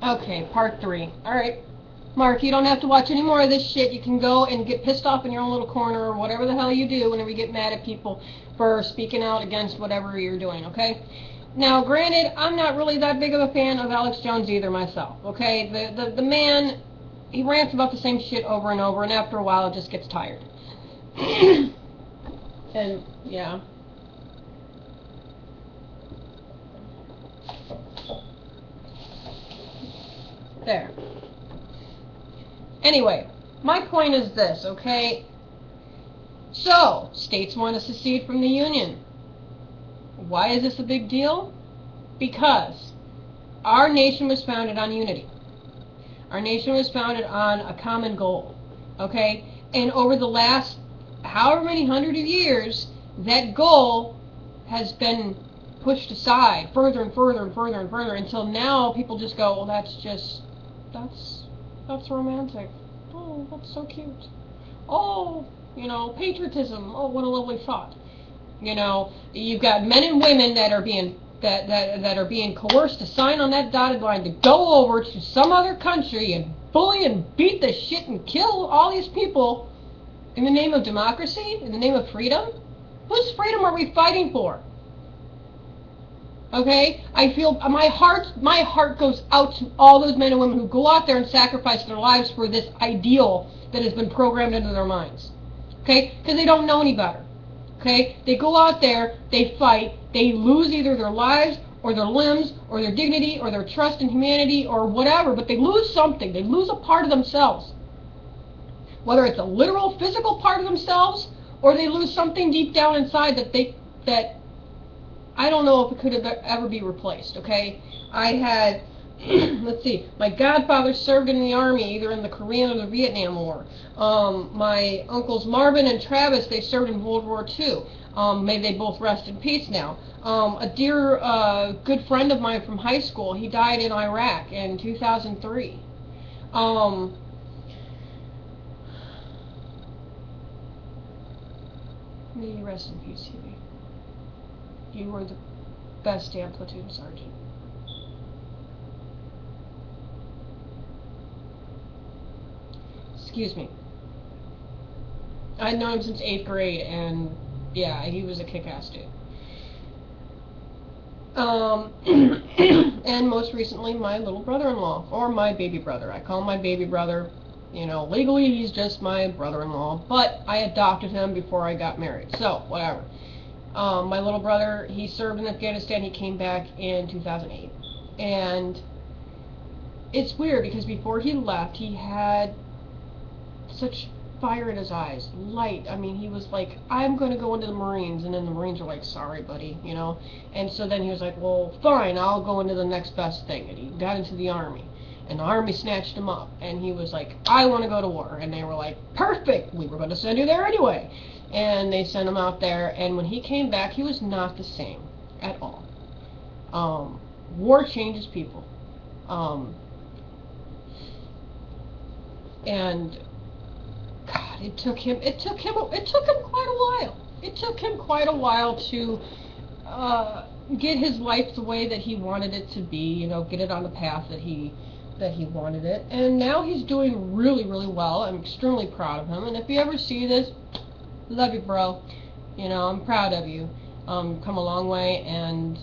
Okay, part 3. Alright. Mark, you don't have to watch any more of this shit. You can go and get pissed off in your own little corner or whatever the hell you do whenever you get mad at people for speaking out against whatever you're doing, okay? Now, granted, I'm not really that big of a fan of Alex Jones either myself, okay? The man, he rants about the same shit over and over, and after a while it just gets tired. And, yeah. There. Anyway, my point is this, okay? So, states want to secede from the Union. Why is this a big deal? Because our nation was founded on unity. Our nation was founded on a common goal, okay? And over the last however many hundred of years, that goal has been pushed aside further and further and further and further until now people just go, well, that's romantic. Oh, that's so cute. Oh, patriotism. Oh, what a lovely thought. You've got men and women that are being that are being coerced to sign on that dotted line to go over to some other country and bully and beat the shit and kill all these people in the name of democracy, in the name of freedom. Whose freedom are we fighting for? Okay, I feel my heart goes out to all those men and women who go out there and sacrifice their lives for this ideal that has been programmed into their minds. Okay, because they don't know any better. Okay, they go out there, they fight, they lose either their lives or their limbs or their dignity or their trust in humanity or whatever, but they lose something. They lose a part of themselves. Whether it's a literal physical part of themselves or they lose something deep down inside that I don't know if it could ever be replaced, okay? I had, let's see, my godfather served in the Army, either in the Korean or the Vietnam War. My uncles Marvin and Travis, they served in World War II. May they both rest in peace now. A dear good friend of mine from high school, he died in Iraq in 2003. May you rest in peace, Huey. You were the best damn platoon sergeant. Excuse me. I'd known him since 8th grade, and yeah, he was a kick-ass dude. And most recently, my little brother-in-law, or my baby brother. I call him my baby brother. Legally he's just my brother-in-law, but I adopted him before I got married, so whatever. My little brother, he served in Afghanistan. He came back in 2008. And it's weird because before he left, he had such fire in his eyes, light. I mean, he was like, I'm going to go into the Marines. And then the Marines were like, sorry, buddy, And so then he was like, well, fine, I'll go into the next best thing. And he got into the Army. And the Army snatched him up. And he was like, I want to go to war. And they were like, perfect, we were going to send you there anyway. And they sent him out there, and when he came back, he was not the same at all. War changes people. And God, it took him quite a while. It took him quite a while to get his life the way that he wanted it to be, get it on the path that he wanted it. And now he's doing really, really well. I'm extremely proud of him. And if you ever see this, love you, bro. I'm proud of you. Come a long way, and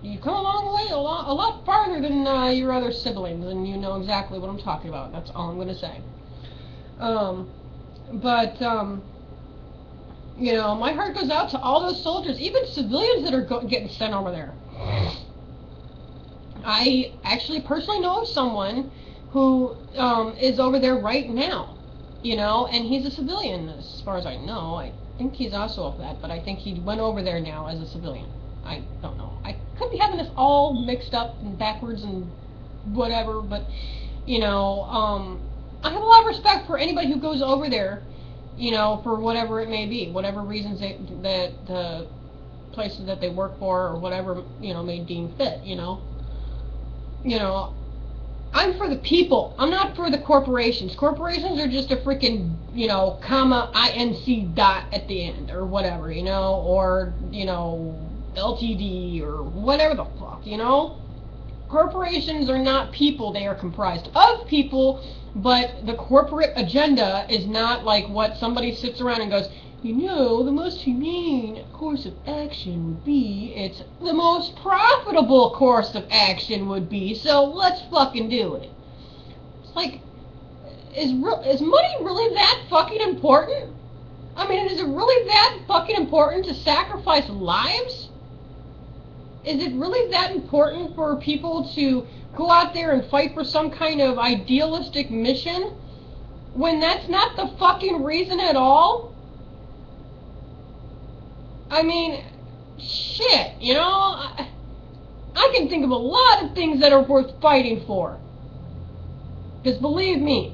you come a long way, a lot farther than your other siblings, and you know exactly what I'm talking about. That's all I'm going to say. My heart goes out to all those soldiers, even civilians that are getting sent over there. I actually personally know of someone who is over there right now. And he's a civilian, as far as I know. I think he's also of that, but I think he went over there now as a civilian. I don't know. I could be having this all mixed up and backwards and whatever, but, I have a lot of respect for anybody who goes over there, for whatever it may be, whatever reasons that the places that they work for or whatever, may deem fit, I'm for the people. I'm not for the corporations. Corporations are just a freaking, comma, INC dot at the end, or whatever, or, LTD, or whatever the fuck, corporations are not people. They are comprised of people, but the corporate agenda is not like what somebody sits around and goes, you know, the most humane course of action would be, it's the most profitable course of action would be, so let's fucking do it. It's like, is money really that fucking important? I mean, is it really that fucking important to sacrifice lives? Is it really that important for people to go out there and fight for some kind of idealistic mission when that's not the fucking reason at all? I mean, shit, you know, I can think of a lot of things that are worth fighting for. Because believe me,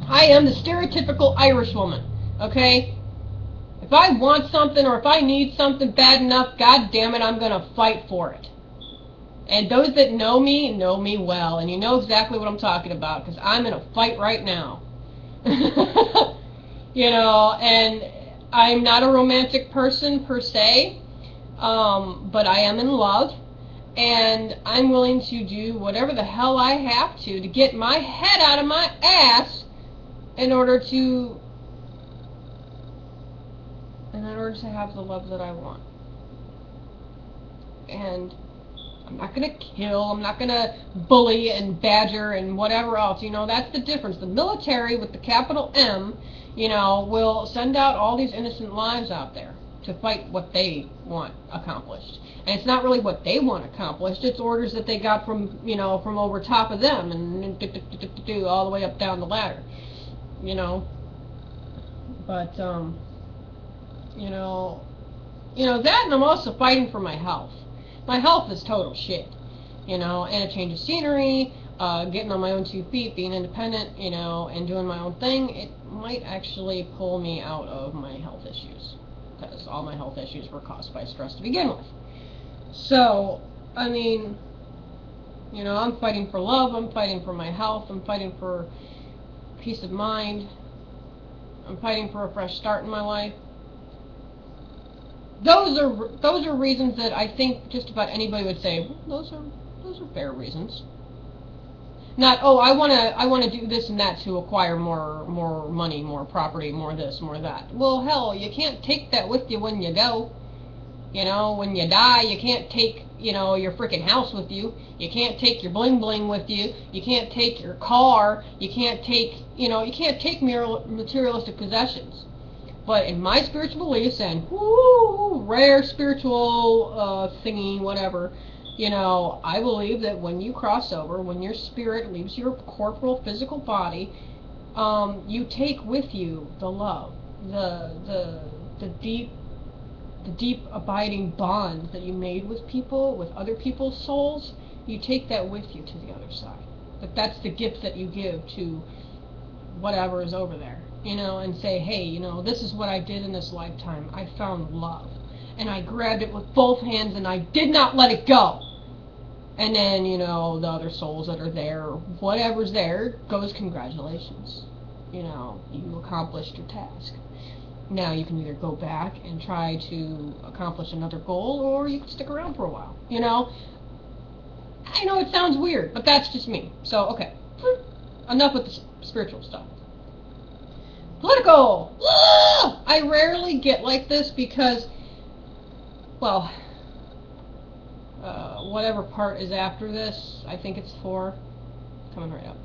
I am the stereotypical Irish woman, okay? If I want something or if I need something bad enough, god damn it, I'm going to fight for it. And those that know me well, and you know exactly what I'm talking about, because I'm in a fight right now. You know, and I'm not a romantic person per se, but I am in love, and I'm willing to do whatever the hell I have to get my head out of my ass in order to have the love that I want. And I'm not going to kill, I'm not going to bully and badger and whatever else, you know, that's the difference. The military with the capital M, you know, will send out all these innocent lives out there to fight what they want accomplished. And it's not really what they want accomplished, it's orders that they got from, you know, from over top of them and all the way up down the ladder, you know. But, you know, that, and I'm also fighting for my health. My health is total shit, you know, and a change of scenery, getting on my own 2 feet, being independent, you know, and doing my own thing, it might actually pull me out of my health issues, because all my health issues were caused by stress to begin with. So, I mean, you know, I'm fighting for love, I'm fighting for my health, I'm fighting for peace of mind, I'm fighting for a fresh start in my life. Those are reasons that I think just about anybody would say, well, those are fair reasons. Not, oh, I wanna do this and that to acquire more money, more property, more this, more that. Well, hell, you can't take that with you when you go. You know, when you die, you can't take, you know, your freaking house with you. You can't take your bling bling with you. You can't take your car. You can't take, you know, you can't take materialistic possessions. But in my spiritual beliefs and rare spiritual thingy, whatever, you know, I believe that when you cross over, when your spirit leaves your corporal physical body, you take with you the love, the deep abiding bond that you made with people, with other people's souls. You take that with you to the other side. That's the gift that you give to whatever is over there. You know, and say, hey, you know, this is what I did in this lifetime. I found love. And I grabbed it with both hands and I did not let it go. And then, you know, the other souls that are there, or whatever's there, goes, congratulations. You know, you accomplished your task. Now you can either go back and try to accomplish another goal, or you can stick around for a while. You know? I know it sounds weird, but that's just me. So, okay. Enough with the spiritual stuff. Political! I rarely get like this because, well, whatever part is after this, I think it's 4, coming right up.